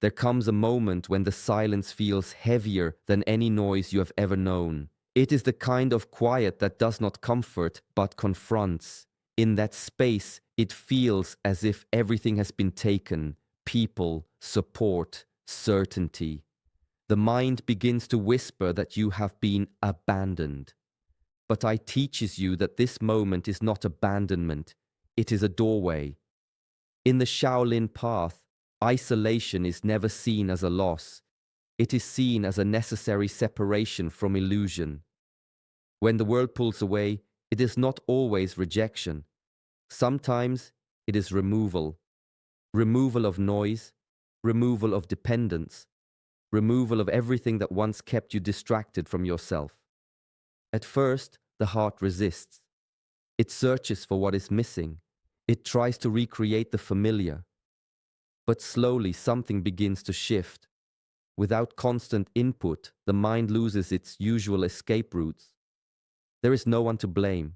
There comes a moment when the silence feels heavier than any noise you have ever known. It is the kind of quiet that does not comfort but confronts. In that space, it feels as if everything has been taken: people, support, certainty. The mind begins to whisper that you have been abandoned. But I teaches you that this moment is not abandonment, it is a doorway. In the Shaolin path, isolation is never seen as a loss. It is seen as a necessary separation from illusion. When the world pulls away, it is not always rejection. Sometimes it is removal. Removal of noise, removal of dependence, removal of everything that once kept you distracted from yourself. At first, the heart resists. It searches for what is missing. It tries to recreate the familiar. But slowly something begins to shift. Without constant input, the mind loses its usual escape routes. There is no one to blame,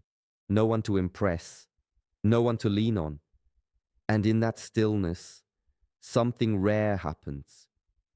no one to impress, no one to lean on. And in that stillness, something rare happens.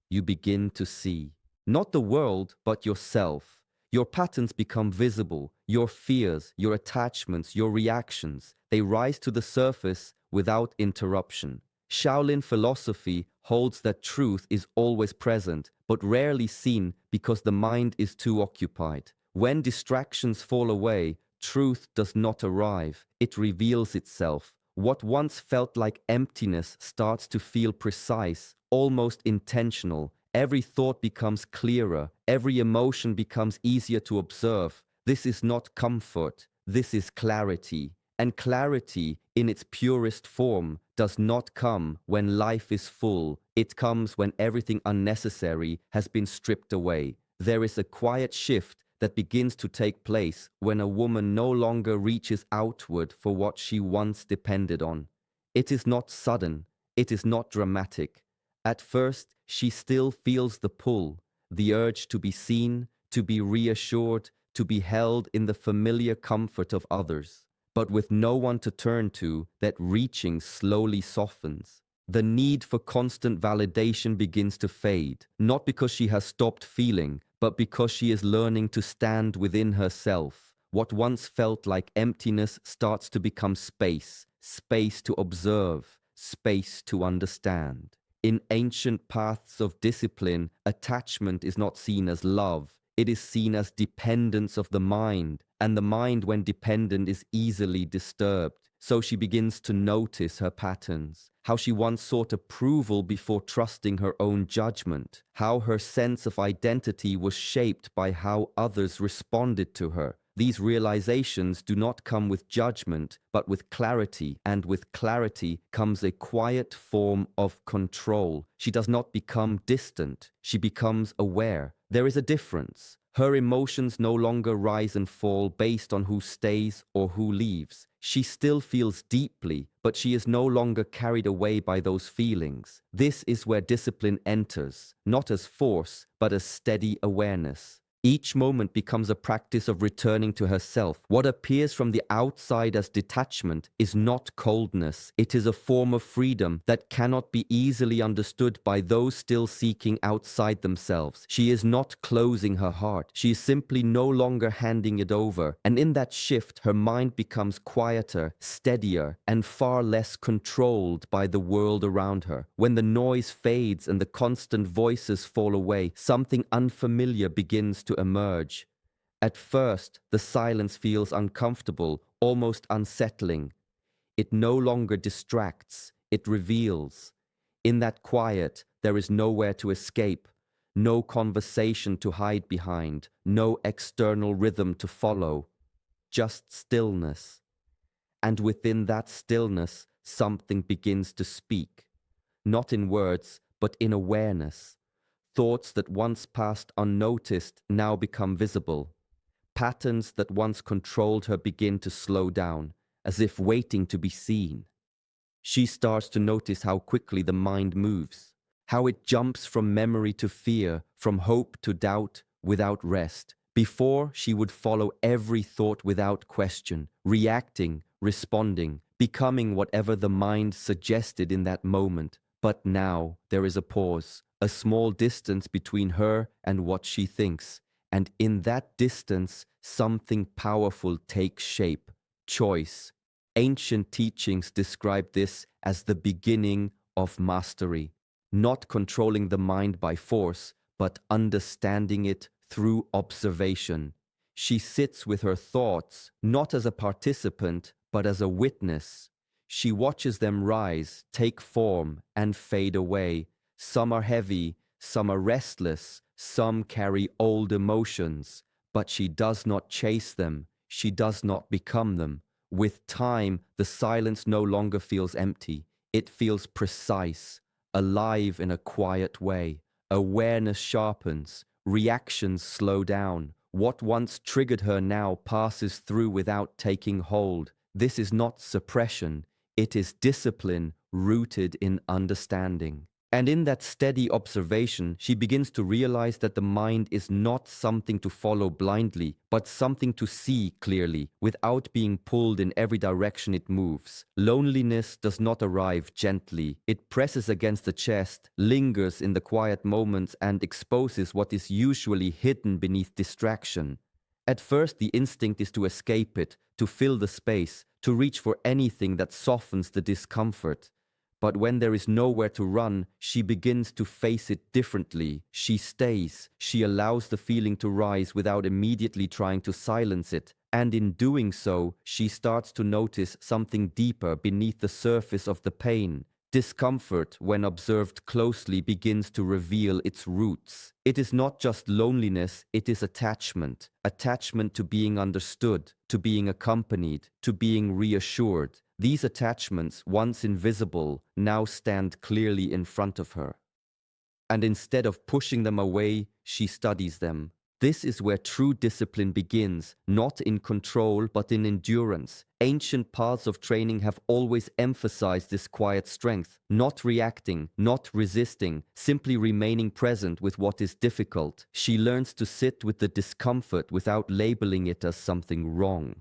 You begin to see, not the world, but yourself. Your patterns become visible, your fears, your attachments, your reactions. They rise to the surface without interruption. Shaolin philosophy holds that truth is always present, but rarely seen because the mind is too occupied. When distractions fall away, truth does not arrive. It reveals itself. What once felt like emptiness starts to feel precise, almost intentional. Every thought becomes clearer. Every emotion becomes easier to observe. This is not comfort. This is clarity. And clarity, in its purest form, does not come when life is full. It comes when everything unnecessary has been stripped away. There is a quiet shift that begins to take place when a woman no longer reaches outward for what she once depended on. It is not sudden. It is not dramatic. At first, she still feels the pull, the urge to be seen, to be reassured, to be held in the familiar comfort of others. But with no one to turn to, that reaching slowly softens. The need for constant validation begins to fade, not because she has stopped feeling, but because she is learning to stand within herself. What once felt like emptiness starts to become space, space to observe, space to understand. In ancient paths of discipline, attachment is not seen as love. It is seen as dependence of the mind, and the mind, when dependent, is easily disturbed. So she begins to notice her patterns, how she once sought approval before trusting her own judgment, how her sense of identity was shaped by how others responded to her. These realizations do not come with judgment, but with clarity, and with clarity comes a quiet form of control. She does not become distant, she becomes aware. There is a difference. Her emotions no longer rise and fall based on who stays or who leaves. She still feels deeply, but she is no longer carried away by those feelings. This is where discipline enters, not as force, but as steady awareness. Each moment becomes a practice of returning to herself. What appears from the outside as detachment is not coldness. It is a form of freedom that cannot be easily understood by those still seeking outside themselves. She is not closing her heart. She is simply no longer handing it over. And in that shift, her mind becomes quieter, steadier, and far less controlled by the world around her. When the noise fades and the constant voices fall away, something unfamiliar begins to emerge. At first, the silence feels uncomfortable, almost unsettling. It no longer distracts, it reveals. In that quiet, there is nowhere to escape, no conversation to hide behind, no external rhythm to follow, just stillness. And within that stillness, something begins to speak, not in words, but in awareness. Thoughts that once passed unnoticed now become visible. Patterns that once controlled her begin to slow down, as if waiting to be seen. She starts to notice how quickly the mind moves, how it jumps from memory to fear, from hope to doubt, without rest. Before, she would follow every thought without question, reacting, responding, becoming whatever the mind suggested in that moment. But now there is a pause, a small distance between her and what she thinks. And in that distance, something powerful takes shape: choice. Ancient teachings describe this as the beginning of mastery, not controlling the mind by force, but understanding it through observation. She sits with her thoughts, not as a participant, but as a witness. She watches them rise, take form, and fade away. Some are heavy, some are restless, some carry old emotions, but she does not chase them, she does not become them. With time, the silence no longer feels empty. It feels precise, alive in a quiet way. Awareness sharpens, reactions slow down. What once triggered her now passes through without taking hold. This is not suppression, it is discipline rooted in understanding. And in that steady observation, she begins to realize that the mind is not something to follow blindly, but something to see clearly, without being pulled in every direction it moves. Loneliness does not arrive gently. It presses against the chest, lingers in the quiet moments, and exposes what is usually hidden beneath distraction. At first, the instinct is to escape it, to fill the space, to reach for anything that softens the discomfort. But when there is nowhere to run, she begins to face it differently. She stays. She allows the feeling to rise without immediately trying to silence it. And in doing so, she starts to notice something deeper beneath the surface of the pain. Discomfort, when observed closely, begins to reveal its roots. It is not just loneliness, it is attachment. Attachment to being understood, to being accompanied, to being reassured. These attachments, once invisible, now stand clearly in front of her. And instead of pushing them away, she studies them. This is where true discipline begins, not in control, but in endurance. Ancient paths of training have always emphasized this quiet strength, not reacting, not resisting, simply remaining present with what is difficult. She learns to sit with the discomfort without labeling it as something wrong.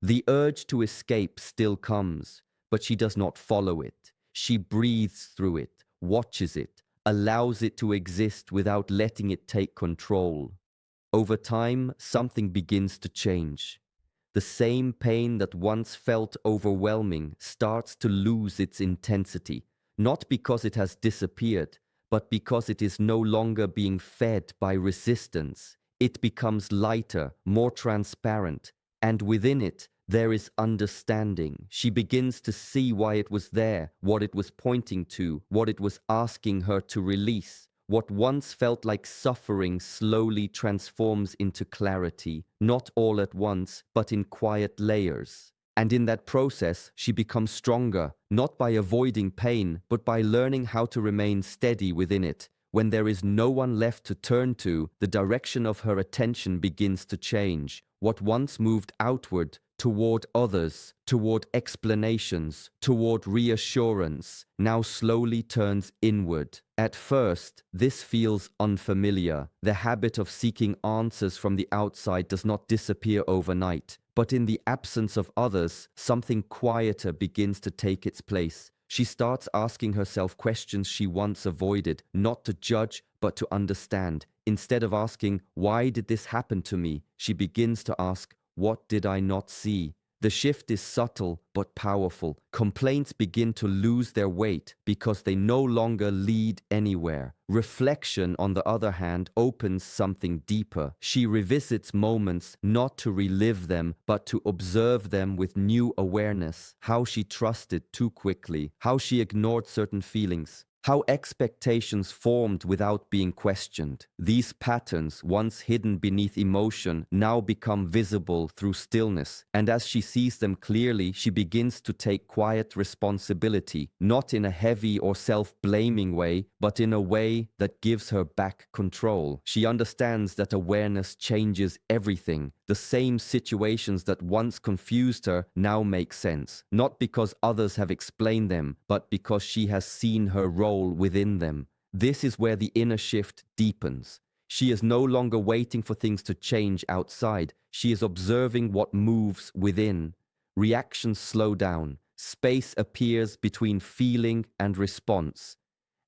The urge to escape still comes, but she does not follow it. She breathes through it, watches it, allows it to exist without letting it take control. Over time, something begins to change. The same pain that once felt overwhelming starts to lose its intensity, not because it has disappeared, but because it is no longer being fed by resistance. It becomes lighter, more transparent, and within it, there is understanding. She begins to see why it was there, what it was pointing to, what it was asking her to release. What once felt like suffering slowly transforms into clarity, not all at once, but in quiet layers. And in that process, she becomes stronger, not by avoiding pain, but by learning how to remain steady within it. When there is no one left to turn to, the direction of her attention begins to change. What once moved outward, toward others, toward explanations, toward reassurance, now slowly turns inward. At first, this feels unfamiliar. The habit of seeking answers from the outside does not disappear overnight. But in the absence of others, something quieter begins to take its place. She starts asking herself questions she once avoided, not to judge, but to understand. Instead of asking, "Why did this happen to me?" she begins to ask, "What did I not see?" The shift is subtle but powerful. Complaints begin to lose their weight because they no longer lead anywhere. Reflection, on the other hand, opens something deeper. She revisits moments not to relive them, but to observe them with new awareness. How she trusted too quickly, how she ignored certain feelings, how expectations formed without being questioned. These patterns, once hidden beneath emotion, now become visible through stillness. And as she sees them clearly, she begins to take quiet responsibility, not in a heavy or self-blaming way, but in a way that gives her back control. She understands that awareness changes everything. The same situations that once confused her now make sense, not because others have explained them, but because she has seen her role within them. This is where the inner shift deepens. She is no longer waiting for things to change outside. She is observing what moves within. Reactions slow down. Space appears between feeling and response.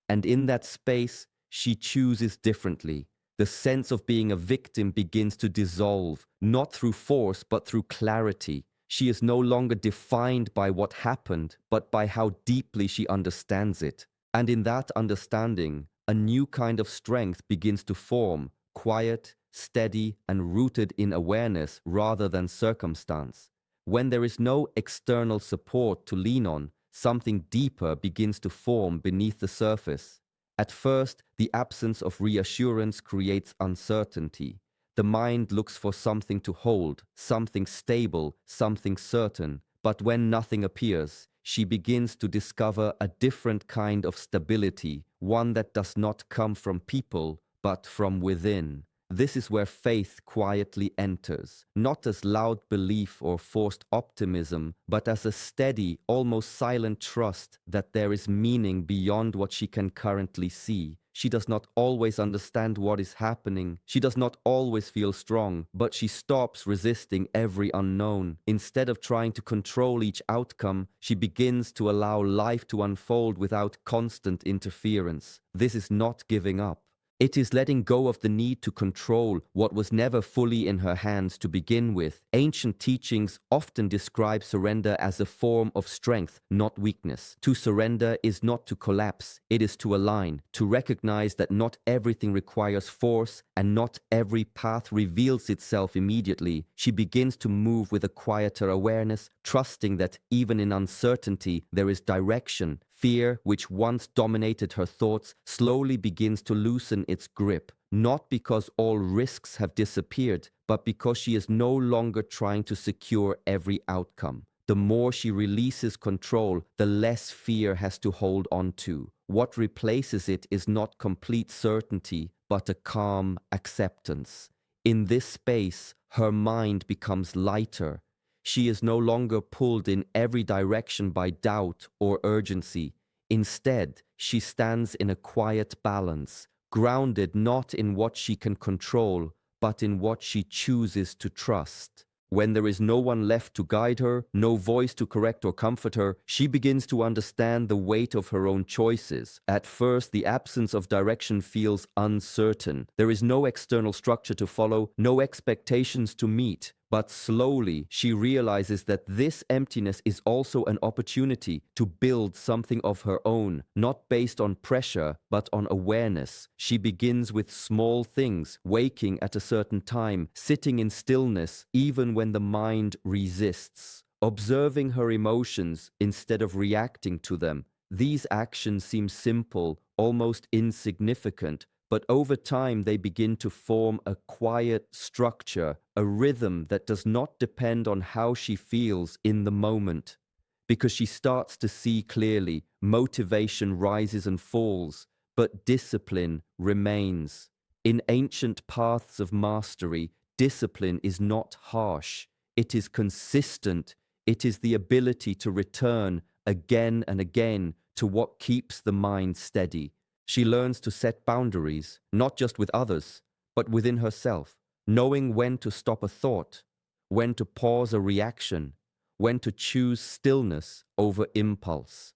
And in that space, she chooses differently. The sense of being a victim begins to dissolve, not through force, but through clarity. She is no longer defined by what happened, but by how deeply she understands it. And in that understanding, a new kind of strength begins to form, quiet, steady, and rooted in awareness rather than circumstance. When there is no external support to lean on, something deeper begins to form beneath the surface. At first, the absence of reassurance creates uncertainty. The mind looks for something to hold, something stable, something certain. But when nothing appears, she begins to discover a different kind of stability, one that does not come from people, but from within. This is where faith quietly enters, not as loud belief or forced optimism, but as a steady, almost silent trust that there is meaning beyond what she can currently see. She does not always understand what is happening. She does not always feel strong, but she stops resisting every unknown. Instead of trying to control each outcome, she begins to allow life to unfold without constant interference. This is not giving up. It is letting go of the need to control what was never fully in her hands to begin with. Ancient teachings often describe surrender as a form of strength, not weakness. To surrender is not to collapse, it is to align, to recognize that not everything requires force and not every path reveals itself immediately. She begins to move with a quieter awareness, trusting that even in uncertainty there is direction. Fear, which once dominated her thoughts, slowly begins to loosen its grip, not because all risks have disappeared, but because she is no longer trying to secure every outcome. The more she releases control, the less fear has to hold on to. What replaces it is not complete certainty, but a calm acceptance. In this space, her mind becomes lighter. She is no longer pulled in every direction by doubt or urgency. Instead, she stands in a quiet balance, grounded not in what she can control, but in what she chooses to trust. When there is no one left to guide her, no voice to correct or comfort her, she begins to understand the weight of her own choices. At first, the absence of direction feels uncertain. There is no external structure to follow, no expectations to meet. But slowly, she realizes that this emptiness is also an opportunity to build something of her own, not based on pressure, but on awareness. She begins with small things, waking at a certain time, sitting in stillness, even when the mind resists, observing her emotions instead of reacting to them. These actions seem simple, almost insignificant, but over time they begin to form a quiet structure, a rhythm that does not depend on how she feels in the moment. Because she starts to see clearly, motivation rises and falls, but discipline remains. In ancient paths of mastery, discipline is not harsh, it is consistent. It is the ability to return again and again to what keeps the mind steady. She learns to set boundaries, not just with others, but within herself, knowing when to stop a thought, when to pause a reaction, when to choose stillness over impulse.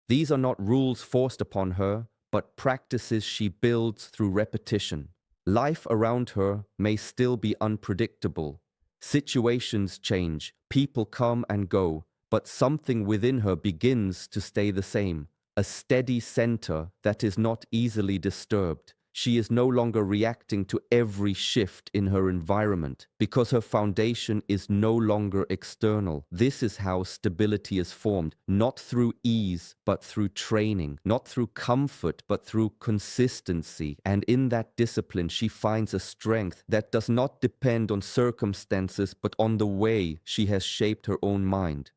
These are not rules forced upon her, but practices she builds through repetition. Life around her may still be unpredictable. Situations change, people come and go, but something within her begins to stay the same. A steady center that is not easily disturbed. She is no longer reacting to every shift in her environment because her foundation is no longer external. This is how stability is formed, not through ease, but through training, not through comfort, but through consistency. And in that discipline, she finds a strength that does not depend on circumstances, but on the way she has shaped her own mind.